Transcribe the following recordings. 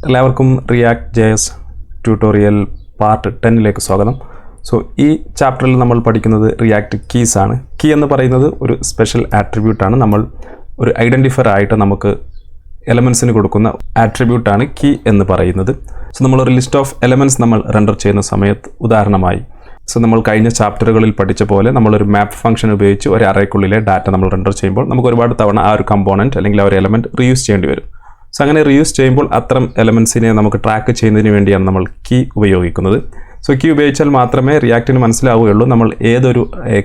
എല്ലാവർക്കും react JS tutorial part 10ലേക്ക് സ്വാഗതം. So ഈ ചാപ്റ്ററിൽ നമ്മൾ പഠിക്കുന്നത് റിയാക്ട് കീസ് ആണ്. കീ എന്ന് പറയുന്നത് ഒരു സ്പെഷ്യൽ ആട്രിബ്യൂട്ടാണ്. നമ്മൾ ഒരു ഐഡൻറ്റിഫയർ ആയിട്ട് നമുക്ക് എലമെൻസിന് കൊടുക്കുന്ന ആട്രിബ്യൂട്ടാണ് കീ എന്ന് പറയുന്നത്. സോ നമ്മളൊരു ലിസ്റ്റ് ഓഫ് എലമെൻറ്റ്സ് നമ്മൾ റെൻഡർ ചെയ്യുന്ന സമയത്ത് ഉദാഹരണമായി നമ്മൾ കഴിഞ്ഞ ചാപ്റ്ററുകളിൽ പഠിച്ച പോലെ നമ്മളൊരു മാപ്പ് ഫംഗ്ഷൻ ഉപയോഗിച്ച് ഒരു അറേക്കുള്ളിലെ ഡാറ്റ നമ്മൾ റെൻഡർ ചെയ്യുമ്പോൾ നമുക്ക് ഒരുപാട് തവണ ആ ഒരു കമ്പോണൻറ്റ് അല്ലെങ്കിൽ ആ ഒരു എലമെൻറ്റ് റീയൂസ് ചെയ്യേണ്ടി വരും. സോ അങ്ങനെ റീയൂസ് ചെയ്യുമ്പോൾ അത്തരം എലമെൻസിനെ നമുക്ക് ട്രാക്ക് ചെയ്യുന്നതിന് വേണ്ടിയാണ് നമ്മൾ കീ ഉപയോഗിക്കുന്നത്. സോ കീ ഉപയോഗിച്ചാൽ മാത്രമേ റിയാക്റ്റിന് മനസ്സിലാവുകയുള്ളൂ നമ്മൾ ഏതൊരു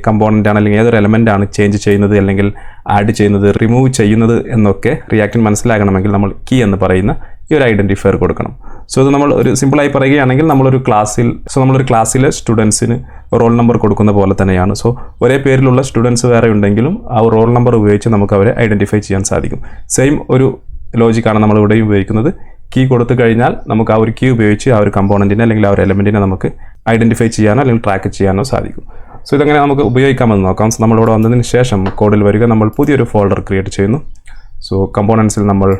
കമ്പോണൻ്റാണ് അല്ലെങ്കിൽ ഏതൊരു എലമെൻ്റാണ് ചേഞ്ച് ചെയ്യുന്നത് അല്ലെങ്കിൽ ആഡ് ചെയ്യുന്നത്, റിമൂവ് ചെയ്യുന്നത് എന്നൊക്കെ റിയാക്റ്റിന് മനസ്സിലാകണമെങ്കിൽ നമ്മൾ കീ എന്ന് പറയുന്ന ഈ ഒരു ഐഡൻറ്റിഫയർ കൊടുക്കണം. സോ ഇത് നമ്മൾ ഒരു സിമ്പിളായി പറയുകയാണെങ്കിൽ നമ്മളൊരു ക്ലാസ്സിലെ സ്റ്റുഡൻസിന് റോൾ നമ്പർ കൊടുക്കുന്ന പോലെ തന്നെയാണ്. സോ ഒരേ പേരിലുള്ള സ്റ്റുഡൻസ് വേറെ ഉണ്ടെങ്കിലും ആ റോൾ നമ്പർ ഉപയോഗിച്ച് നമുക്ക് അവരെ ഐഡൻറ്റിഫൈ ചെയ്യാൻ സാധിക്കും. സെയിം ഒരു ലോജിക്കാണ് നമ്മൾ ഇവിടെയും ഉപയോഗിക്കുന്നത്. കീ കൊടുത്തു കഴിഞ്ഞാൽ നമുക്ക് ആ ഒരു കീ ഉപയോഗിച്ച് ആ ഒരു കമ്പോണൻറ്റിനെ അല്ലെങ്കിൽ ആ ഒരു എലമെൻറ്റിനെ നമുക്ക് ഐഡൻറ്റിഫൈ ചെയ്യാനോ അല്ലെങ്കിൽ ട്രാക്ക് ചെയ്യാനോ സാധിക്കും. സോ ഇതെങ്ങനെ നമുക്ക് ഉപയോഗിക്കാമെന്ന് നോക്കാം. സോ നമ്മളിവിടെ വന്നതിന് ശേഷം കോഡിൽ വരിക, നമ്മൾ പുതിയൊരു ഫോൾഡർ ക്രിയേറ്റ് ചെയ്യുന്നു. സോ കമ്പോണൻസിൽ നമ്മൾ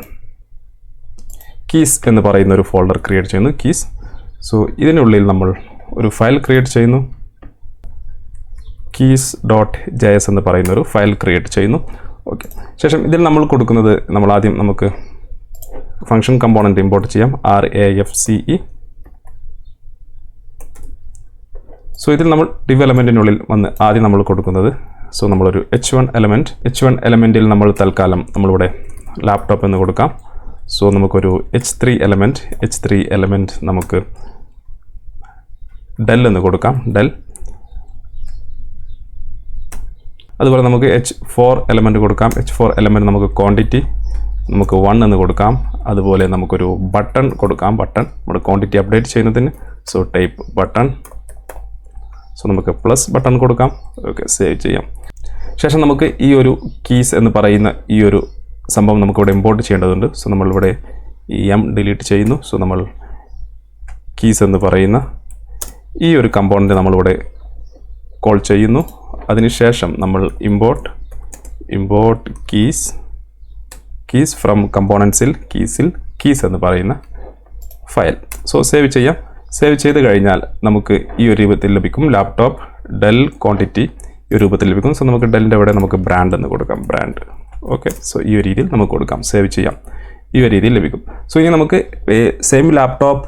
കീസ് എന്ന് പറയുന്ന ഒരു ഫോൾഡർ ക്രിയേറ്റ് ചെയ്യുന്നു, കീസ്. സോ ഇതിനുള്ളിൽ നമ്മൾ ഒരു ഫയൽ ക്രിയേറ്റ് ചെയ്യുന്നു, keys.js എന്ന് പറയുന്ന ഒരു ഫയൽ ക്രിയേറ്റ് ചെയ്യുന്നു. ഓക്കെ, ശേഷം ഇതിൽ നമ്മൾ കൊടുക്കുന്നത് നമ്മൾ ആദ്യം നമുക്ക് ഫംഗ്ഷൻ കമ്പോണൻറ്റ് ഇമ്പോർട്ട് ചെയ്യാം, RAFCE. സോ ഇതിൽ നമ്മൾ ഡിവ് എലമെൻറ്റിനുള്ളിൽ വന്ന് ആദ്യം നമ്മൾ കൊടുക്കുന്നത് നമ്മളൊരു h1 എലമെൻറ്റിൽ നമ്മൾ തൽക്കാലം നമ്മളിവിടെ ലാപ്ടോപ്പ് എന്ന് കൊടുക്കാം. സോ നമുക്കൊരു h3 എലമെൻറ്റ് നമുക്ക് ഡെൽ എന്ന് കൊടുക്കാം, ഡെൽ. അതുപോലെ നമുക്ക് h4 എലമെൻറ്റ് കൊടുക്കാം. h4 എലമെൻറ്റ് നമുക്ക് ക്വാണ്ടിറ്റി നമുക്ക് 1 എന്ന് കൊടുക്കാം. അതുപോലെ നമുക്കൊരു ബട്ടൺ കൊടുക്കാം, ബട്ടൺ നമ്മുടെ ക്വാണ്ടിറ്റി അപ്ഡേറ്റ് ചെയ്യുന്നതിന്. So type button. സോ നമുക്ക് പ്ലസ് ബട്ടൺ കൊടുക്കാം. ഓക്കെ, സേവ് ചെയ്യാം. ശേഷം നമുക്ക് ഈ ഒരു കീസ് എന്ന് പറയുന്ന ഈ ഒരു സംഭവം നമുക്കിവിടെ ഇമ്പോർട്ട് ചെയ്യേണ്ടതുണ്ട്. സോ നമ്മളിവിടെ ഈ ഡിലീറ്റ് ചെയ്യുന്നു. സോ നമ്മൾ കീസ് എന്ന് പറയുന്ന ഈ ഒരു കമ്പോണൻറ്റ് നമ്മളിവിടെ കോൾ ചെയ്യുന്നു. അതിനുശേഷം നമ്മൾ ഇമ്പോർട്ട് കീസ് ഫ്രം കമ്പോണൻസിൽ കീസ് എന്ന് പറയുന്ന ഫയൽ. സോ സേവ് ചെയ്യാം. സേവ് ചെയ്ത് കഴിഞ്ഞാൽ നമുക്ക് ഈ ഒരു രൂപത്തിൽ ലഭിക്കും, ലാപ്ടോപ്പ് ഡെൽ ക്വാണ്ടിറ്റി ഈ രൂപത്തിൽ ലഭിക്കും. സോ നമുക്ക് ഡെല്ലിൻ്റെ ഇവിടെ നമുക്ക് ബ്രാൻഡ് എന്ന് കൊടുക്കാം, ബ്രാൻഡ്. ഓക്കെ, സോ ഈ ഒരു രീതിയിൽ നമുക്ക് കൊടുക്കാം, സേവ് ചെയ്യാം. ഈ ഒരു രീതിയിൽ ലഭിക്കും. സോ ഇനി നമുക്ക് സെയിം ലാപ്ടോപ്പ്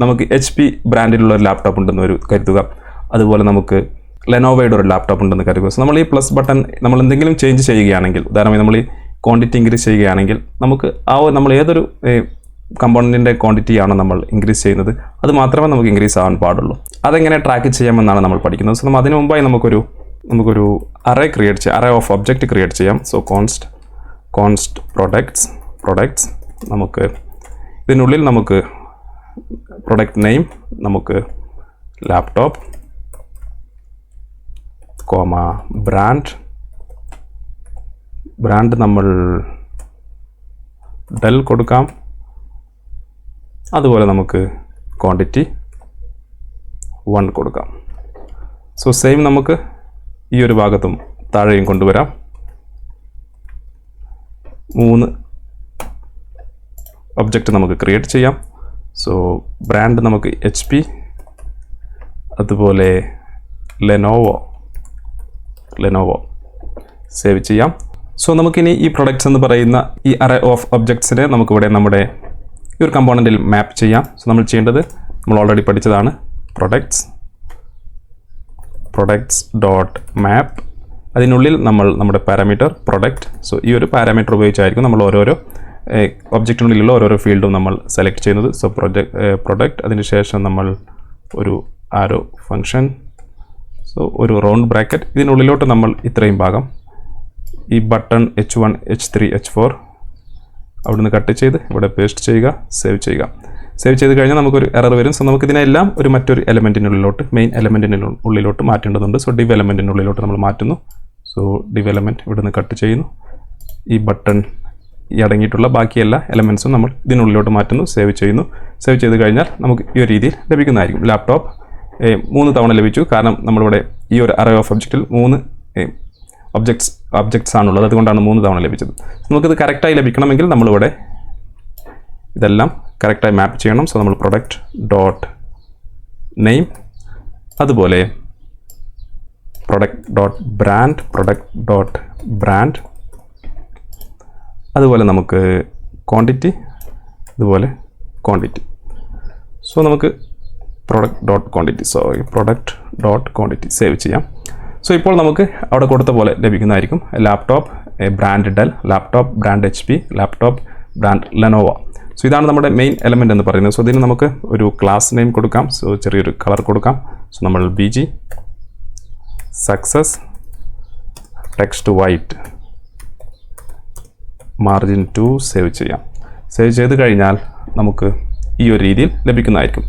നമുക്ക് HP ബ്രാൻഡിലുള്ള ഒരു ലാപ്ടോപ്പ് ഉണ്ടെന്ന് കരുതുക. അതുപോലെ നമുക്ക് ലെനോവയുടെ ഒരു ലാപ്ടോപ്പ് ഉണ്ടെന്ന് കരുതുക. സോ നമ്മൾ ഈ പ്ലസ് ബട്ടൺ നമ്മൾ എന്തെങ്കിലും ചേഞ്ച് ചെയ്യുകയാണെങ്കിൽ, ഉദാഹരണമായി നമ്മൾ ഈ ക്വാണ്ടിറ്റി ഇൻക്രീസ് ചെയ്യുകയാണെങ്കിൽ നമുക്ക് നമ്മൾ ഏതൊരു കമ്പോണൻറ്റിൻ്റെ ക്വാണ്ടിറ്റിയാണോ നമ്മൾ ഇൻക്രീസ് ചെയ്യുന്നത് അത് മാത്രമേ നമുക്ക് ഇൻക്രീസ് ആവാൻ പാടുള്ളൂ. അതെങ്ങനെ ട്രാക്ക് ചെയ്യാമെന്നാണ് നമ്മൾ പഠിക്കുന്നത്. സോ നമ്മൾ അതിന് മുമ്പായി നമുക്കൊരു അറേ ഓഫ് ഒബ്ജക്റ്റ് ക്രിയേറ്റ് ചെയ്യാം. സോ കോൺസ്റ്റ് പ്രൊഡക്ട്സ് നമുക്ക് ഇതിനുള്ളിൽ നമുക്ക് പ്രൊഡക്റ്റ് നെയിം നമുക്ക് ലാപ്ടോപ്പ് ബ്രാൻഡ് നമ്മൾ ഡെൽ കൊടുക്കാം. അതുപോലെ നമുക്ക് ക്വാണ്ടിറ്റി 1 കൊടുക്കാം. സോ സെയിം നമുക്ക് ഈ ഒരു ഭാഗത്തും താഴെയും കൊണ്ടുവരാം. 3 ഒബ്ജക്റ്റ് നമുക്ക് ക്രിയേറ്റ് ചെയ്യാം. സോ ബ്രാൻഡ് നമുക്ക് HP, അതുപോലെ ലെനോവോ സേവ് ചെയ്യാം. സോ നമുക്കിനി ഈ പ്രൊഡക്ട്സ് എന്ന് പറയുന്ന ഈ അറേ ഓഫ് ഒബ്ജക്ട്സിനെ നമുക്കിവിടെ നമ്മുടെ ഈ ഒരു കമ്പോണൻറ്റിൽ മാപ്പ് ചെയ്യാം. സോ നമ്മൾ ചെയ്യേണ്ടത് നമ്മൾ ഓൾറെഡി പഠിച്ചതാണ്, പ്രൊഡക്ട്സ് ഡോട്ട് മാപ്പ്. അതിനുള്ളിൽ നമ്മുടെ പാരാമീറ്റർ പ്രൊഡക്റ്റ്. സോ ഈ ഒരു പാരാമീറ്റർ ഉപയോഗിച്ചായിരിക്കും നമ്മൾ ഓരോരോ ഒബ്ജക്റ്റിനുള്ളിലുള്ള ഓരോരോ ഫീൽഡും നമ്മൾ സെലക്ട് ചെയ്യുന്നത്. സോ പ്രൊഡക്റ്റ് അതിനുശേഷം നമ്മൾ ഒരു ആരോ ഫംഗ്ഷൻ, സോ ഒരു റൗണ്ട് ബ്രാക്കറ്റ്. ഇതിനുള്ളിലോട്ട് നമ്മൾ ഇത്രയും ഭാഗം ഈ ബട്ടൺ h1 h3 h4 അവിടുന്ന് കട്ട് ചെയ്ത് ഇവിടെ പേസ്റ്റ് ചെയ്യുക, സേവ് ചെയ്യുക. സേവ് ചെയ്ത് കഴിഞ്ഞാൽ നമുക്കൊരു എറർ വരും. സോ നമുക്കിതിനെല്ലാം മറ്റൊരു എലമെൻറ്റിനുള്ളിലോട്ട് മെയിൻ എലമെൻറ്റിനുള്ളിലോട്ട് മാറ്റേണ്ടതുണ്ട്. സോ ഡിവ് എലമെൻറ്റിനുള്ളിലോട്ട് നമ്മൾ മാറ്റുന്നു. സോ ഡിവ് എലമെൻറ്റ് ഇവിടുന്ന് കട്ട് ചെയ്യുന്നു. ഈ ബട്ടൺ ഈ അടങ്ങിയിട്ടുള്ള ബാക്കി എല്ലാ എലമെൻറ്റ്സും നമ്മൾ ഇതിനുള്ളിലോട്ട് മാറ്റുന്നു, സേവ് ചെയ്യുന്നു. സേവ് ചെയ്ത് കഴിഞ്ഞാൽ നമുക്ക് ഈ ഒരു രീതിയിൽ ലഭിക്കുന്നതായിരിക്കും. ലാപ്ടോപ്പ് 3 തവണ ലഭിച്ചു. കാരണം നമ്മളിവിടെ ഈ ഒരു അറേ ഓഫ് ഒബ്ജക്റ്റിൽ 3 ഒബ്ജക്ട്സ് ആണുള്ളത്, അതുകൊണ്ടാണ് 3 തവണ ലഭിച്ചത്. നമുക്കിത് കറക്റ്റായി ലഭിക്കണമെങ്കിൽ നമ്മളിവിടെ ഇതെല്ലാം കറക്റ്റായി മാപ്പ് ചെയ്യണം. സോ നമ്മൾ പ്രൊഡക്റ്റ് ഡോട്ട് നെയിം, അതുപോലെ പ്രൊഡക്റ്റ് ഡോട്ട് ബ്രാൻഡ്, അതുപോലെ നമുക്ക് ക്വാണ്ടിറ്റി, അതുപോലെ ക്വാണ്ടിറ്റി. സോ നമുക്ക് പ്രൊഡക്റ്റ് ഡോട്ട് ക്വാണ്ടിറ്റി സേവ് ചെയ്യാം. സോ ഇപ്പോൾ നമുക്ക് അവിടെ കൊടുത്ത പോലെ ലഭിക്കുന്നതായിരിക്കും. Laptop brand del, laptop brand HP, laptop brand Lenovo. So ഇതാണ് നമ്മുടെ മെയിൻ എലമെൻ്റ് എന്ന് പറയുന്നത്. സോ ഇതിന് നമുക്ക് ഒരു ക്ലാസ് നെയിം കൊടുക്കാം. സോ ചെറിയൊരു കളർ കൊടുക്കാം. സോ നമ്മൾ BG success, text white, margin 2 save ചെയ്യാം. സേവ് ചെയ്ത് കഴിഞ്ഞാൽ നമുക്ക് ഈ ഒരു രീതിയിൽ ലഭിക്കുന്നതായിരിക്കും.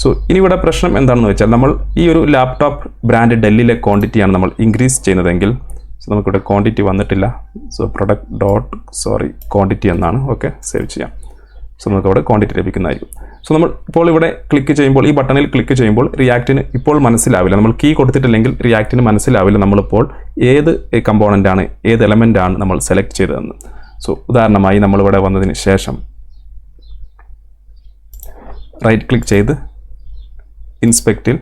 സോ ഇനി ഇവിടെ പ്രശ്നം എന്താണെന്ന് വെച്ചാൽ നമ്മൾ ഈ ഒരു ലാപ്ടോപ്പ് ബ്രാൻഡ് ഡെല്ലിലെ ക്വാണ്ടിറ്റിയാണ് നമ്മൾ ഇൻക്രീസ് ചെയ്യുന്നതെങ്കിൽ, സോ നമുക്കിവിടെ ക്വാണ്ടിറ്റി വന്നിട്ടില്ല. സോ ക്വാണ്ടിറ്റി എന്നാണ്. ഓക്കെ, സേവ് ചെയ്യാം. സോ നമുക്കവിടെ ക്വാണ്ടിറ്റി ലഭിക്കുന്നതായിരിക്കും. സോ നമ്മൾ ഇപ്പോൾ ഇവിടെ ക്ലിക്ക് ചെയ്യുമ്പോൾ, ഈ ബട്ടണിൽ ക്ലിക്ക് ചെയ്യുമ്പോൾ റിയാക്റ്റിന് ഇപ്പോൾ മനസ്സിലാവില്ല, നമ്മൾ കീ കൊടുത്തിട്ടില്ലെങ്കിൽ റിയാക്റ്റിന് മനസ്സിലാവില്ല നമ്മളിപ്പോൾ ഏത് കമ്പോണൻ്റാണ്, ഏത് എലമെൻ്റാണ് നമ്മൾ സെലക്ട് ചെയ്തതെന്ന്. സോ ഉദാഹരണമായി നമ്മളിവിടെ വന്നതിന് ശേഷം റൈറ്റ് ക്ലിക്ക് ചെയ്ത് ഇൻസ്പെക്റ്റിൽ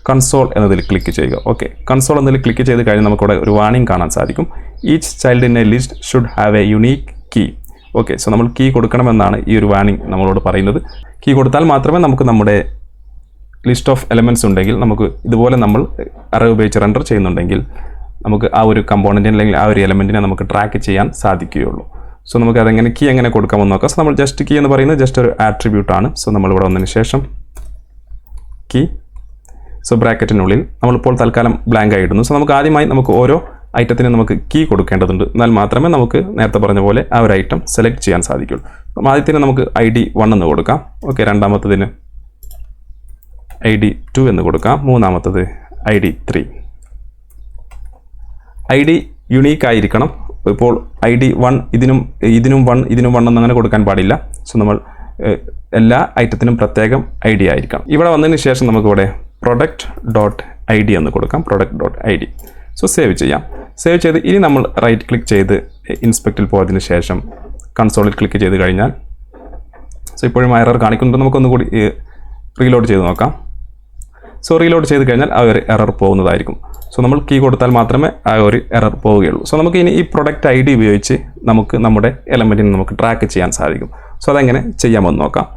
കൺസോൾ എന്നതിൽ ക്ലിക്ക് ചെയ്യുക. ഓക്കെ, കൺസോൾ എന്നതിൽ ക്ലിക്ക് ചെയ്ത് കഴിഞ്ഞാൽ നമുക്കിവിടെ ഒരു വാർണിംഗ് കാണാൻ സാധിക്കും. Each child in a list should have a unique key. Okay, so നമ്മൾ കീ കൊടുക്കണമെന്നാണ് ഈ ഒരു വാർണിംഗ് നമ്മളോട് പറയുന്നത്. കീ കൊടുത്താൽ മാത്രമേ നമുക്ക് നമ്മുടെ ലിസ്റ്റ് ഓഫ് എലമെൻറ്റ്സ് ഉണ്ടെങ്കിൽ, നമുക്ക് ഇതുപോലെ നമ്മൾ അറേ ഉപയോഗിച്ച് റെൻഡർ ചെയ്യുന്നുണ്ടെങ്കിൽ നമുക്ക് ആ ഒരു കമ്പോണൻറ്റിനെ അല്ലെങ്കിൽ ആ ഒരു എലമെൻറ്റിനെ നമുക്ക് ട്രാക്ക് ചെയ്യാൻ സാധിക്കുകയുള്ളൂ. സോ നമുക്ക് അതെങ്ങനെ കീ എങ്ങനെ കൊടുക്കാമെന്ന് നോക്കാം. സോ നമ്മൾ ജസ്റ്റ് കീ എന്ന് പറയുന്നത് ജസ്റ്റ് ഒരു ആട്രിബ്യൂട്ട് ആണ്. സോ നമ്മളിവിടെ വന്നതിന് ശേഷം കീ, സോ ബ്രാക്കറ്റിനുള്ളിൽ നമ്മളിപ്പോൾ തൽക്കാലം ബ്ലാങ്ക് ആയിടുന്നു. സോ നമുക്ക് ആദ്യമായി നമുക്ക് ഓരോ ഐറ്റത്തിന് നമുക്ക് കീ കൊടുക്കേണ്ടതുണ്ട്. എന്നാൽ മാത്രമേ നമുക്ക് നേരത്തെ പറഞ്ഞ പോലെ ആ ഒരു ഐറ്റം സെലക്ട് ചെയ്യാൻ സാധിക്കുള്ളൂ. ആദ്യത്തിന് നമുക്ക് ID 1 എന്ന് കൊടുക്കാം. ഓക്കെ, രണ്ടാമത്തതിന് ID 2 എന്ന് കൊടുക്കാം. മൂന്നാമത്തത് ID 3. ID യുണീക്ക് ആയിരിക്കണം. ഇപ്പോൾ ID 1 ഇതിനും 1 എന്നങ്ങനെ കൊടുക്കാൻ പാടില്ല. സോ നമ്മൾ എല്ലാ ഐറ്റത്തിനും പ്രത്യേകം ID ആയിരിക്കണം. ഇവിടെ വന്നതിന് ശേഷം നമുക്കിവിടെ പ്രൊഡക്റ്റ് ഡോട്ട് ID എന്ന് കൊടുക്കാം. Product dot ID. So save ചെയ്യാം. സേവ് ചെയ്ത് ഇനി നമ്മൾ റൈറ്റ് ക്ലിക്ക് ചെയ്ത് ഇൻസ്പെക്റ്റിൽ പോയതിന് ശേഷം കൺസോളിൽ ക്ലിക്ക് ചെയ്ത് കഴിഞ്ഞാൽ, സോ ഇപ്പോഴും എറർ കാണിക്കുന്നുണ്ട്. നമുക്കൊന്നുകൂടി റീലോഡ് ചെയ്ത് നോക്കാം. സോ റീലോഡ് ചെയ്ത് കഴിഞ്ഞാൽ ആ ഒരു എറർ പോകുന്നതായിരിക്കും. സോ നമ്മൾ കീ കൊടുത്താൽ മാത്രമേ ആ ഒരു എറർ പോവുകയുള്ളൂ. സോ നമുക്ക് ഇനി ഈ പ്രൊഡക്റ്റ് ID ഉപയോഗിച്ച് നമുക്ക് നമ്മുടെ എലമെൻറ്റിനെ നമുക്ക് ട്രാക്ക് ചെയ്യാൻ സാധിക്കും. സോ അതെങ്ങനെ ചെയ്യാമെന്ന് നോക്കാം.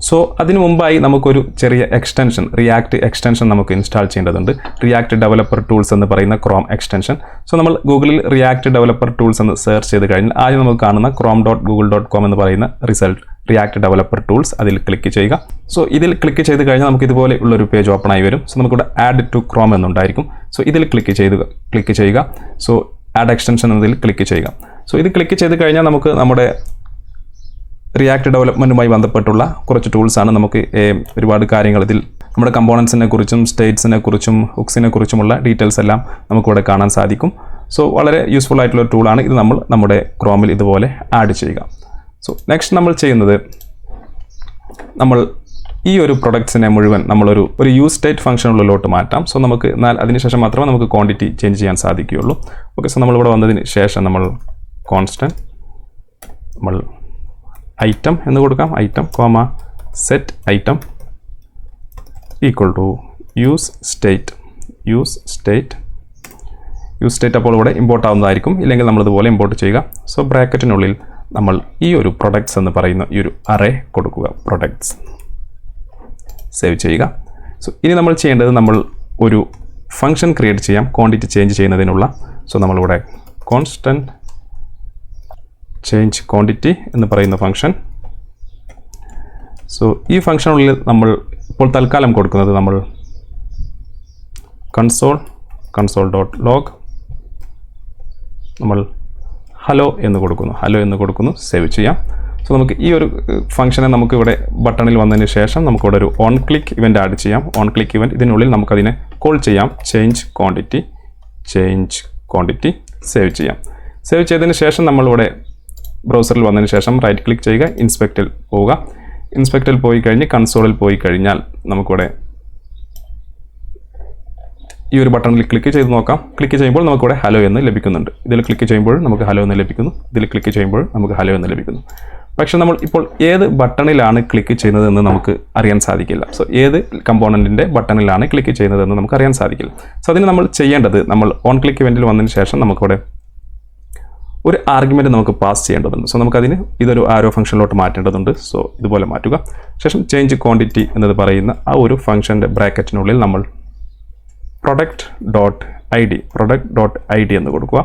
സോ അതിനു മുമ്പായി നമുക്കൊരു ചെറിയ എക്സ്റ്റൻഷൻ, റിയാക്ട് എക്സ്റ്റൻഷൻ നമുക്ക് ഇൻസ്റ്റാൾ ചെയ്യേണ്ടതുണ്ട്. റിയാക്ട് ഡെവലപ്പർ ടൂൾസ് എന്ന് പറയുന്ന ക്രോം എക്സ്റ്റൻഷൻ. സോ നമ്മൾ ഗൂഗിളിൽ റിയാക്ട് ഡെവലപ്പർ ടൂൾസ് എന്ന് സെർച്ച് ചെയ്ത് കഴിഞ്ഞാൽ ആദ്യം നമുക്ക് കാണുന്ന chrome.google.com എന്ന് പറയുന്ന റിസൾട്ട് റിയാക്ട് ഡെവലപ്പർ ടൂൾസ്, അതിൽ ക്ലിക്ക് ചെയ്യുക. സോ ഇതിൽ ക്ലിക്ക് ചെയ്ത് കഴിഞ്ഞാൽ നമുക്ക് ഇതുപോലെ ഉള്ളൊരു പേജ് ഓപ്പൺ ആയി വരും. സോ നമുക്കിവിടെ ആഡ് ടു ക്രോം എന്നുണ്ടായിരിക്കും. സോ ഇതിൽ ക്ലിക്ക് ചെയ്യുക. സോ ആഡ് എക്സ്റ്റൻഷൻ എന്നതിൽ ക്ലിക്ക് ചെയ്യുക. സോ ഇത് ക്ലിക്ക് ചെയ്ത് കഴിഞ്ഞാൽ നമുക്ക് നമ്മുടെ റിയാക്ട് ഡെവലപ്മെൻറ്റുമായി ബന്ധപ്പെട്ടുള്ള കുറച്ച് ടൂൾസാണ്. നമുക്ക് ഒരുപാട് കാര്യങ്ങൾ ഇതിൽ നമ്മുടെ കമ്പോണൻസിനെ കുറിച്ചും സ്റ്റേറ്റ്സിനെ കുറിച്ചും ഹുക്സിനെ കുറിച്ചുമുള്ള ഡീറ്റെയിൽസ് എല്ലാം നമുക്കിവിടെ കാണാൻ സാധിക്കും. സോ വളരെ യൂസ്ഫുൾ ആയിട്ടുള്ള ഒരു ടൂളാണ് ഇത്. നമ്മൾ നമ്മുടെ ക്രോമിൽ ഇതുപോലെ ആഡ് ചെയ്യുക. സോ നെക്സ്റ്റ് നമ്മൾ ചെയ്യുന്നത്, നമ്മൾ ഈ ഒരു പ്രൊഡക്ട്സിനെ മുഴുവൻ നമ്മളൊരു യൂസ് സ്റ്റേറ്റ് ഫംഗ്ഷനുള്ളിലോട്ട് മാറ്റാം. സോ നമുക്ക് അതിനുശേഷം മാത്രമേ നമുക്ക് ക്വാണ്ടിറ്റി ചേഞ്ച് ചെയ്യാൻ സാധിക്കുകയുള്ളൂ. ഓക്കെ, സോ നമ്മളിവിടെ വന്നതിന് ശേഷം നമ്മൾ കോൺസ്റ്റൻറ്റ് നമ്മൾ ഐറ്റം എന്ന് കൊടുക്കാം. Item comma set item equal to use state അപ്പോൾ ഇവിടെ ഇമ്പോർട്ട് ആവുന്നതായിരിക്കും. ഇല്ലെങ്കിൽ നമ്മളിതുപോലെ ഇമ്പോർട്ട് ചെയ്യുക. സോ ബ്രാക്കറ്റിനുള്ളിൽ നമ്മൾ ഈ ഒരു പ്രൊഡക്ട്സ് എന്ന് പറയുന്ന ഈ ഒരു അറേ കൊടുക്കുക. പ്രൊഡക്ട്സ് സേവ് ചെയ്യുക. സോ ഇനി നമ്മൾ ചെയ്യേണ്ടത്, നമ്മൾ ഒരു ഫംഗ്ഷൻ ക്രിയേറ്റ് ചെയ്യാം ക്വാണ്ടിറ്റി ചേഞ്ച് ചെയ്യുന്നതിനുള്ള. സോ നമ്മളിവിടെ കോൺസ്റ്റൻറ്റ് ചേഞ്ച് ക്വാണ്ടിറ്റി എന്ന് പറയുന്ന ഫംഗ്ഷൻ. സോ ഈ ഫംഗ്ഷനുള്ളിൽ നമ്മൾ ഇപ്പോൾ തൽക്കാലം കൊടുക്കുന്നത്, നമ്മൾ console.log നമ്മൾ ഹലോ എന്ന് കൊടുക്കുന്നു. സേവ് ചെയ്യാം. സോ നമുക്ക് ഈ ഒരു ഫംഗ്ഷനെ നമുക്കിവിടെ ബട്ടണിൽ വന്നതിന് ശേഷം നമുക്കിവിടെ ഒരു ഓൺ ക്ലിക്ക് ഇവൻ്റ് ആഡ് ചെയ്യാം. ഓൺ ക്ലിക്ക് ഇവൻ്റ്, ഇതിനുള്ളിൽ നമുക്കതിനെ കോൾ ചെയ്യാം. ചേഞ്ച് ക്വാണ്ടിറ്റി സേവ് ചെയ്യാം. സേവ് ചെയ്തതിന് ശേഷം നമ്മളിവിടെ ബ്രൗസറിൽ വന്നതിന് ശേഷം റൈറ്റ് ക്ലിക്ക് ചെയ്യുക. ഇൻസ്പെക്റ്റിൽ പോവുക. ഇൻസ്പെക്റ്റിൽ പോയി കഴിഞ്ഞ് കൺസോളിൽ പോയി കഴിഞ്ഞാൽ നമുക്കിവിടെ ഈ ഒരു ബട്ടണിൽ ക്ലിക്ക് ചെയ്ത് നോക്കാം. ക്ലിക്ക് ചെയ്യുമ്പോൾ നമുക്കിവിടെ ഹലോ എന്ന് ലഭിക്കുന്നുണ്ട്. ഇതിൽ ക്ലിക്ക് ചെയ്യുമ്പോൾ നമുക്ക് ഹലോ എന്ന് ലഭിക്കുന്നു. ഇതിൽ ക്ലിക്ക് ചെയ്യുമ്പോൾ നമുക്ക് ഹലോ എന്ന് ലഭിക്കുന്നു. പക്ഷേ നമ്മൾ ഇപ്പോൾ ഏത് ബട്ടണിലാണ് ക്ലിക്ക് ചെയ്യുന്നതെന്ന് നമുക്ക് അറിയാൻ സാധിക്കില്ല. സോ ഏത് കമ്പോണൻറ്റിൻ്റെ ബട്ടണിലാണ് ക്ലിക്ക് ചെയ്യുന്നതെന്ന് നമുക്ക് അറിയാൻ സാധിക്കില്ല. സോ അതിന് നമ്മൾ ചെയ്യേണ്ടത്, നമ്മൾ ഓൺ ക്ലിക്ക് ഇവൻറ്റിൽ വന്നതിന് ശേഷം നമുക്കിവിടെ ഒരു ആർഗ്യുമെൻറ്റ് നമുക്ക് പാസ് ചെയ്യേണ്ടതുണ്ട്. സോ നമുക്കതിന് ഇതൊരു ആരോ ഫംഗ്ഷനിലോട്ട് മാറ്റേണ്ടതുണ്ട്. സോ ഇതുപോലെ മാറ്റുക. ശേഷം ചേഞ്ച് ക്വാണ്ടിറ്റി എന്നത് പറയുന്ന ആ ഒരു ഫംഗ്ഷൻ്റെ ബ്രാക്കറ്റിനുള്ളിൽ നമ്മൾ product.id എന്ന് കൊടുക്കുക.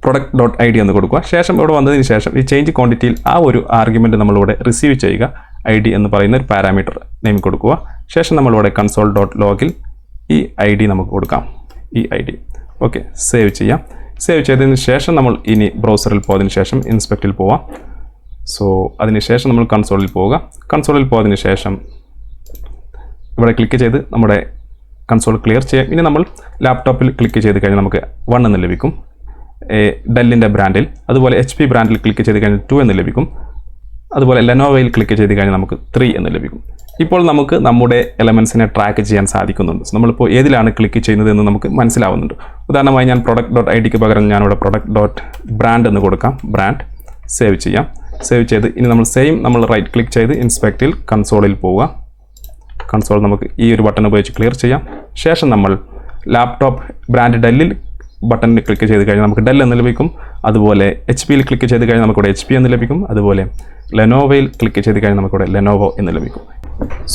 product.id എന്ന് കൊടുക്കുക. ശേഷം ഇവിടെ വന്നതിന് ശേഷം ഈ ചേഞ്ച് ക്വാണ്ടിറ്റിയിൽ ആ ഒരു ആർഗ്യുമെൻറ്റ് നമ്മളിവിടെ റിസീവ് ചെയ്യുക. id എന്ന് പറയുന്ന ഒരു പാരാമീറ്റർ നെയിം കൊടുക്കുക. ശേഷം നമ്മളിവിടെ console.logൽ ഈ id നമുക്ക് കൊടുക്കാം. ഈ id ഓക്കെ, സേവ് ചെയ്യാം. സേവ് ചെയ്തതിന് ശേഷം നമ്മൾ ഇനി ബ്രൗസറിൽ പോയതിന് ശേഷം ഇൻസ്പെക്റ്റിൽ പോവാം. സോ അതിനുശേഷം നമ്മൾ കൺസോളിൽ പോവുക. കൺസോളിൽ പോയതിന് ശേഷം ഇവിടെ ക്ലിക്ക് ചെയ്ത് നമ്മുടെ കൺസോൾ ക്ലിയർ ചെയ്യാം. ഇനി നമ്മൾ ലാപ്ടോപ്പിൽ ക്ലിക്ക് ചെയ്ത് കഴിഞ്ഞാൽ നമുക്ക് 1 എന്ന് ലഭിക്കും ഡെല്ലിൻ്റെ ബ്രാൻഡിൽ. അതുപോലെ HP ബ്രാൻഡിൽ ക്ലിക്ക് ചെയ്ത് കഴിഞ്ഞാൽ 2 എന്ന് ലഭിക്കും. അതുപോലെ ലെനോവയിൽ ക്ലിക്ക് ചെയ്ത് കഴിഞ്ഞാൽ നമുക്ക് 3 എന്ന് ലഭിക്കും. ഇപ്പോൾ നമുക്ക് നമ്മുടെ എലമെൻസിനെ ട്രാക്ക് ചെയ്യാൻ സാധിക്കുന്നുണ്ട്. നമ്മളിപ്പോൾ ഏതിലാണ് ക്ലിക്ക് ചെയ്യുന്നത് എന്ന് നമുക്ക് മനസ്സിലാവുന്നുണ്ട്. ഉദാഹരണമായി ഞാൻ product.idക്ക് പകരം ഞാനിവിടെ product.brand എന്ന് കൊടുക്കാം. ബ്രാൻഡ് സേവ് ചെയ്യാം. സേവ് ചെയ്ത് ഇനി നമ്മൾ റൈറ്റ് ക്ലിക്ക് ചെയ്ത് ഇൻസ്പെക്റ്റിൽ കൺസോളിൽ പോവുക. കൺസോൾ നമുക്ക് ഈ ഒരു ബട്ടൺ ഉപയോഗിച്ച് ക്ലിയർ ചെയ്യാം. ശേഷം നമ്മൾ ലാപ്ടോപ്പ് ബ്രാൻഡ് ഡെല്ലിൽ ബട്ടണിൽ ക്ലിക്ക് ചെയ്ത് കഴിഞ്ഞാൽ നമുക്ക് ഡെൽ എന്ന് ലഭിക്കും. അതുപോലെ HPയിൽ ക്ലിക്ക് ചെയ്ത് കഴിഞ്ഞാൽ നമുക്കിവിടെ HP എന്ന് ലഭിക്കും. അതുപോലെ ലെനോവയിൽ ക്ലിക്ക് ചെയ്ത് കഴിഞ്ഞാൽ നമുക്കിവിടെ ലെനോവോ എന്ന് ലഭിക്കും.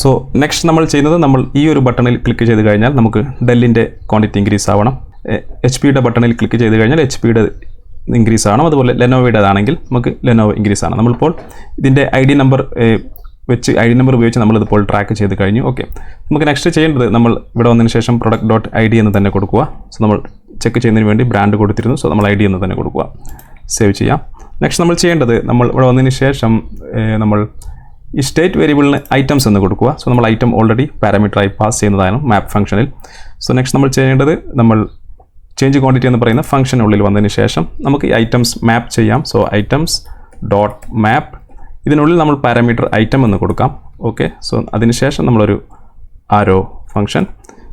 സോ നെക്സ്റ്റ് നമ്മൾ ചെയ്യുന്നത്, നമ്മൾ ഈ ഒരു ബട്ടണിൽ ക്ലിക്ക് ചെയ്ത് കഴിഞ്ഞാൽ നമുക്ക് ഡെല്ലിൻ്റെ ക്വാണ്ടിറ്റി ഇൻക്രീസ് ആവണം. HPയുടെ ബട്ടണിൽ ക്ലിക്ക് ചെയ്ത് കഴിഞ്ഞാൽ HPയുടെ ഇൻക്രീസ് ആവണം. അതുപോലെ ലെനോവയുടേതാണെങ്കിൽ നമുക്ക് ലെനോവോ ഇൻക്രീസ് ആണ്. നമ്മളിപ്പോൾ ഇതിൻ്റെ ID നമ്പർ ഉപയോഗിച്ച് നമ്മളിതിപ്പോൾ ട്രാക്ക് ചെയ്ത് കഴിഞ്ഞു. ഓക്കെ, നമുക്ക് നെക്സ്റ്റ് ചെയ്യേണ്ടത്, നമ്മൾ ഇവിടെ വന്നതിന് ശേഷം product.id എന്ന് തന്നെ കൊടുക്കുക. സോ നമ്മൾ ചെക്ക് ചെയ്യുന്നതിന് വേണ്ടി ബ്രാൻഡ് കൊടുത്തിരുന്നു. സോ നമ്മൾ ID എന്ന് തന്നെ കൊടുക്കുക. സേവ് ചെയ്യാം. നെക്സ്റ്റ് നമ്മൾ ചെയ്യേണ്ടത്, നമ്മൾ ഇവിടെ വന്നതിന് ശേഷം നമ്മൾ ഈ സ്റ്റേറ്റ് വേരിയബിളിന് ഐറ്റംസ് എന്ന് കൊടുക്കുക. സോ നമ്മൾ ഐറ്റം ഓൾറെഡി പാരാമീറ്ററായി പാസ് ചെയ്യുന്നതാണ് മാപ്പ് ഫംഗ്ഷനിൽ. സോ നെക്സ്റ്റ് നമ്മൾ ചെയ്യേണ്ടത്, നമ്മൾ ചേഞ്ച് ക്വാണ്ടിറ്റി എന്ന് പറയുന്ന ഫംഗ്ഷനുള്ളിൽ വന്നതിന് ശേഷം നമുക്ക് ഈ ഐറ്റംസ് മാപ്പ് ചെയ്യാം. സോ items.map, ഇതിനുള്ളിൽ നമ്മൾ പാരാമീറ്റർ ഐറ്റം എന്ന് കൊടുക്കാം. ഓക്കെ, സോ അതിനുശേഷം നമ്മളൊരു ആരോ ഫംഗ്ഷൻ.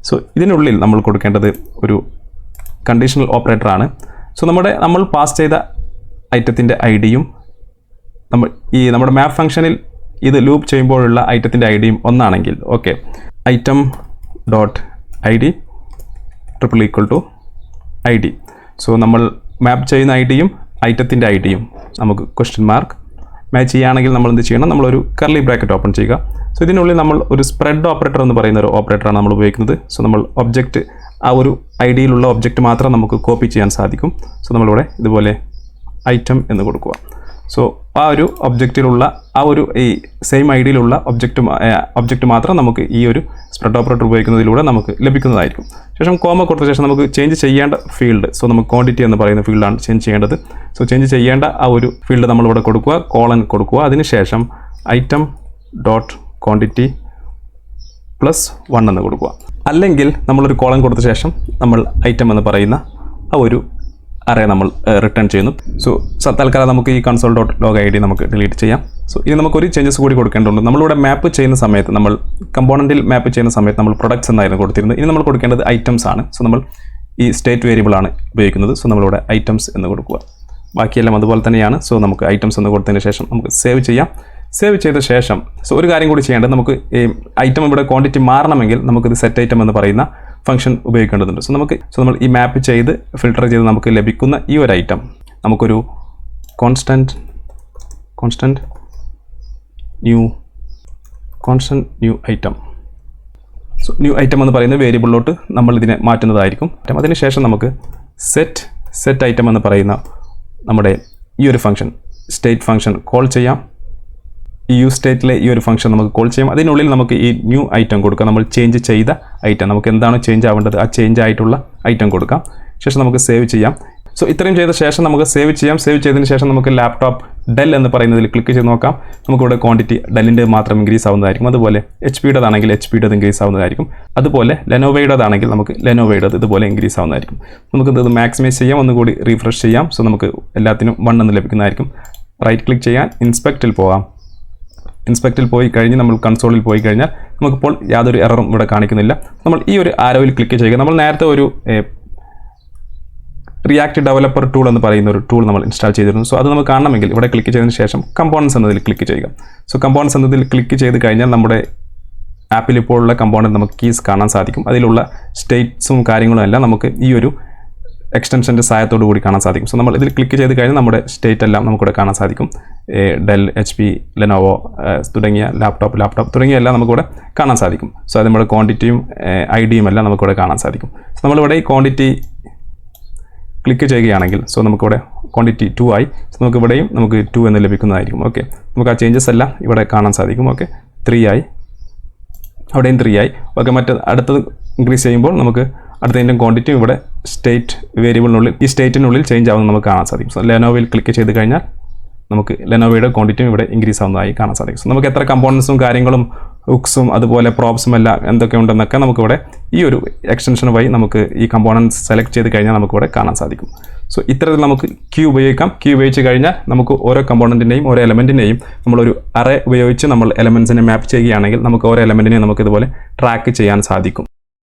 സോ ഇതിനുള്ളിൽ നമ്മൾ കൊടുക്കേണ്ടത് ഒരു കണ്ടീഷണൽ ഓപ്പറേറ്ററാണ്. സോ നമ്മൾ പാസ് ചെയ്ത ഐറ്റത്തിൻ്റെ ഐഡിയും നമ്മുടെ മാപ്പ് ഫംഗ്ഷനിൽ ഇത് ലൂപ്പ് ചെയ്യുമ്പോഴുള്ള ഐറ്റത്തിൻ്റെ ഐഡിയും ഒന്നാണെങ്കിൽ, ഓക്കെ, item.id = ID. സോ നമ്മൾ മാപ്പ് ചെയ്യുന്ന ഐഡിയും ഐറ്റത്തിൻ്റെ ഐഡിയും നമുക്ക് ക്വസ്റ്റ്യൻ മാർക്ക് മാച്ച് ചെയ്യുകയാണെങ്കിൽ നമ്മൾ എന്ത് ചെയ്യണം, നമ്മളൊരു കർലി ബ്രാക്കറ്റ് ഓപ്പൺ ചെയ്യുക. സോ ഇതിനുള്ളിൽ നമ്മൾ ഒരു സ്പ്രെഡ് ഓപ്പറേറ്റർ എന്ന് പറയുന്ന ഒരു ഓപ്പറേറ്ററാണ് നമ്മൾ ഉപയോഗിക്കുന്നത്. സോ നമ്മൾ ഒബ്ജക്റ്റ്, ആ ഒരു ഐഡിയിലുള്ള ഒബ്ജക്റ്റ് മാത്രം നമുക്ക് കോപ്പി ചെയ്യാൻ സാധിക്കും. സോ നമ്മളിവിടെ ഇതുപോലെ ഐറ്റം എന്ന് കൊടുക്കുക. സോ ആ ഒരു ഒബ്ജക്റ്റിലുള്ള ഈ സെയിം ഐഡിയിലുള്ള ഒബ്ജക്റ്റ് മാത്രം നമുക്ക് ഈ ഒരു സ്പ്രെഡ് ഓപ്പറേറ്റർ ഉപയോഗിക്കുന്നതിലൂടെ നമുക്ക് ലഭിക്കുന്നതായിരിക്കും. ശേഷം കോമ കൊടുത്ത ശേഷം നമുക്ക് ചേഞ്ച് ചെയ്യേണ്ട ഫീൽഡ്, സോ നമുക്ക് ക്വാണ്ടിറ്റി എന്ന് പറയുന്ന ഫീൽഡാണ് ചേഞ്ച് ചെയ്യേണ്ടത്. സോ ചേഞ്ച് ചെയ്യേണ്ട ആ ഒരു ഫീൽഡ് നമ്മളിവിടെ കൊടുക്കുക, കോളൻ കൊടുക്കുക. അതിനുശേഷം item.quantity +1 എന്ന് കൊടുക്കുക. അല്ലെങ്കിൽ നമ്മളൊരു കോളൻ കൊടുത്ത ശേഷം നമ്മൾ ഐറ്റം എന്ന് പറയുന്ന ആ ഒരു അറേ നമ്മൾ റിട്ടേൺ ചെയ്യുന്നു. സോ തൽക്കാലം നമുക്ക് ഈ console.log ID നമുക്ക് ഡിലീറ്റ് ചെയ്യാം. സോ ഇനി നമുക്കൊരു ചേഞ്ചസ് കൂടി കൊടുക്കേണ്ടതുണ്ട്. നമ്മളിവിടെ മാപ്പ് ചെയ്യുന്ന സമയത്ത്, നമ്മൾ കമ്പോണൻറ്റിൽ മാപ്പ് ചെയ്യുന്ന സമയത്ത് നമ്മൾ പ്രൊഡക്ട്സ് എന്നായിരുന്നു കൊടുത്തിരുന്നത്. ഇനി നമ്മൾ കൊടുക്കേണ്ടത് ഐറ്റംസ് ആണ്. സോ നമ്മൾ ഈ സ്റ്റേറ്റ് വേരിയബിൾ ആണ് ഉപയോഗിക്കുന്നത്. സോ നമ്മളിവിടെ ഐറ്റംസ് എന്ന് കൊടുക്കുക. ബാക്കിയെല്ലാം അതുപോലെ തന്നെയാണ്. സോ നമുക്ക് ഐറ്റംസ് എന്ന് കൊടുത്തതിന് ശേഷം നമുക്ക് സേവ് ചെയ്യാം. സേവ് ചെയ്ത ശേഷം ഒരു കാര്യം കൂടി ചെയ്യേണ്ടത്, നമുക്ക് ഈ ഐറ്റം ഇവിടെ ക്വാണ്ടിറ്റി മാറണമെങ്കിൽ നമുക്കിത് സെറ്റ് ഐറ്റം എന്ന് പറയുന്ന ഫംഗ്ഷൻ ഉപയോഗിക്കേണ്ടതുണ്ട്. സോ നമ്മൾ ഈ മാപ്പ് ചെയ്ത് ഫിൽട്ടർ ചെയ്ത് നമുക്ക് ലഭിക്കുന്ന ഈ ഒരു ഐറ്റം നമുക്കൊരു constant new item. So new item എന്ന് പറയുന്ന വേരിയബിളിലോട്ട് നമ്മൾ ഇതിനെ മാറ്റുന്നതായിരിക്കും. അതിനുശേഷം നമുക്ക് സെറ്റ് ഐറ്റം എന്ന് പറയുന്ന നമ്മുടെ ഈ ഒരു ഫംഗ്ഷൻ, സ്റ്റേറ്റ് ഫംഗ്ഷൻ കോൾ ചെയ്യാം. ഈ യു സ്റ്റേറ്റിലെ ഈ ഒരു ഫംഗ്ഷൻ നമുക്ക് കോൾ ചെയ്യാം. അതിനുള്ളിൽ നമുക്ക് ഈ ന്യൂ ഐറ്റം കൊടുക്കാം. നമ്മൾ ചേഞ്ച് ചെയ്ത ഐറ്റം, നമുക്ക് എന്താണോ ചേഞ്ച് ആവേണ്ടത് ആ ചേഞ്ച് ആയിട്ടുള്ള ഐറ്റം കൊടുക്കാം. ശേഷം നമുക്ക് സേവ് ചെയ്യാം. സോ ഇത്രയും ചെയ്ത ശേഷം നമുക്ക് സേവ് ചെയ്യാം. സേവ് ചെയ്തതിന് ശേഷം നമുക്ക് ലാപ്ടോപ്പ് ഡെൽ എന്ന് പറയുന്നതിൽ ക്ലിക്ക് ചെയ്ത് നോക്കാം. നമുക്കിവിടെ ക്വാണ്ടിറ്റി ഡെല്ലിൻ്റെ മാത്രം ഇൻക്രീസ് ആവുന്നതായിരിക്കും. അതുപോലെ HPയുടേതാണെങ്കിൽ HPയുടേത് ഇൻക്രീസ് ആവുന്നതായിരിക്കും. അതുപോലെ ലെനോവയുടേതാണെങ്കിൽ നമുക്ക് ലെനോവയുടേത് ഇതുപോലെ ഇൻക്രീസ് ആവുന്നതായിരിക്കും. നമുക്കിത് മാക്സിമൈസ് ചെയ്യാം, ഒന്നുകൂടി റീഫ്രഷ് ചെയ്യാം. സോ നമുക്ക് എല്ലാത്തിനും 1 എന്ന് ലഭിക്കുന്നതായിരിക്കും. റൈറ്റ് ക്ലിക്ക് ചെയ്യാൻ, ഇൻസ്പെക്റ്റിൽ പോകാം. ഇൻസ്പെക്റ്റിൽ പോയി കഴിഞ്ഞ് നമ്മൾ കൺസോളിൽ പോയി കഴിഞ്ഞാൽ നമുക്കിപ്പോൾ യാതൊരു എററും ഇവിടെ കാണിക്കുന്നില്ല. നമ്മൾ ഈ ഒരു ആരോയിൽ ക്ലിക്ക് ചെയ്യുക. നമ്മൾ നേരത്തെ ഒരു റിയാക്ട് ഡെവലപ്പർ ടൂൾ എന്ന് പറയുന്ന ഒരു ടൂൾ നമ്മൾ ഇൻസ്റ്റാൾ ചെയ്തിരുന്നു. സോ അത് നമുക്ക് കാണണമെങ്കിൽ ഇവിടെ ക്ലിക്ക് ചെയ്തതിന് ശേഷം കമ്പോണൻസ് എന്നതിൽ ക്ലിക്ക് ചെയ്യുക. സോ കമ്പോണൻസ് എന്നതിൽ ക്ലിക്ക് ചെയ്ത് കഴിഞ്ഞാൽ നമ്മുടെ ആപ്പിൽ ഇപ്പോഴുള്ള കമ്പോണൻറ്റ് നമുക്ക് കീസ് കാണാൻ സാധിക്കും. അതിലുള്ള സ്റ്റേറ്റ്സും കാര്യങ്ങളും എല്ലാം നമുക്ക് ഈ ഒരു എക്സ്റ്റൻഷൻ്റെ സഹായത്തോടു കൂടി കാണാൻ സാധിക്കും. സോ നമ്മൾ ഇതിൽ ക്ലിക്ക് ചെയ്ത് കഴിഞ്ഞാൽ നമ്മുടെ സ്റ്റേറ്റ് എല്ലാം നമുക്കിവിടെ കാണാൻ സാധിക്കും. ഡെൽ, HP, ലെനോവോ തുടങ്ങിയ ലാപ്ടോപ്പ് തുടങ്ങിയ എല്ലാം നമുക്കിവിടെ കാണാൻ സാധിക്കും. സോ അത് നമ്മുടെ ക്വാണ്ടിറ്റിയും ID-യും എല്ലാം നമുക്കിവിടെ കാണാൻ സാധിക്കും. സോ നമ്മളിവിടെ ഈ ക്വാണ്ടിറ്റി ക്ലിക്ക് ചെയ്യുകയാണെങ്കിൽ സോ നമുക്കിവിടെ ക്വാണ്ടിറ്റി 2 ആയി. സോ നമുക്കിവിടെയും നമുക്ക് 2 എന്ന് ലഭിക്കുന്നതായിരിക്കും. ഓക്കെ, നമുക്ക് ആ ചേഞ്ചസ് എല്ലാം ഇവിടെ കാണാൻ സാധിക്കും. ഓക്കെ, 3 ആയി, അവിടെയും 3 ആയി. ഓക്കെ, അടുത്തത് ഇൻക്രീസ് ചെയ്യുമ്പോൾ നമുക്ക് അടുത്തതിൻ്റെ ക്വാണ്ടിറ്റിയും ഇവിടെ സ്റ്റേറ്റ് വേരിയബിളിനുള്ളിൽ ഈ സ്റ്റേറ്റിനുള്ളിൽ ചേഞ്ച് ആവുന്നത് നമുക്ക് കാണാൻ സാധിക്കും. സോ ലെനോവയിൽ ക്ലിക്ക് ചെയ്ത് കഴിഞ്ഞാൽ നമുക്ക് ലെനോവയുടെ ക്വാണ്ടിറ്റിയും ഇവിടെ ഇൻക്രീസ് ആവുന്നതായി കാണാൻ സാധിക്കും. സോ നമുക്ക് എത്ര കമ്പോണൻസും കാര്യങ്ങളും ഹുക്സും അതുപോലെ പ്രോപ്സും എല്ലാം എന്തൊക്കെ ഉണ്ടെന്നൊക്കെ നമുക്കിവിടെ ഈ ഒരു എക്സ്റ്റൻഷൻ വഴി നമുക്ക് ഈ കമ്പോണൻസ് സെലക്ട് ചെയ്ത് കഴിഞ്ഞാൽ നമുക്കിവിടെ കാണാൻ സാധിക്കും. സോ ഇത്തരത്തിൽ നമുക്ക് ക്യൂ ഉപയോഗിക്കാം. ക്യൂ ഉപയോഗിച്ച് കഴിഞ്ഞാൽ നമുക്ക് ഓരോ കമ്പോണൻറ്റിൻ്റെയും ഓരോ എലമെൻറ്റിനെയും നമ്മളൊരു അറേ ഉപയോഗിച്ച് നമ്മൾ എലമെൻസിനെ മാപ്പ് ചെയ്യുകയാണെങ്കിൽ നമുക്ക് ഓരോ എലമെൻറ്റിനെയും നമുക്ക് ഇതുപോലെ ട്രാക്ക് ചെയ്യാൻ സാധിക്കും.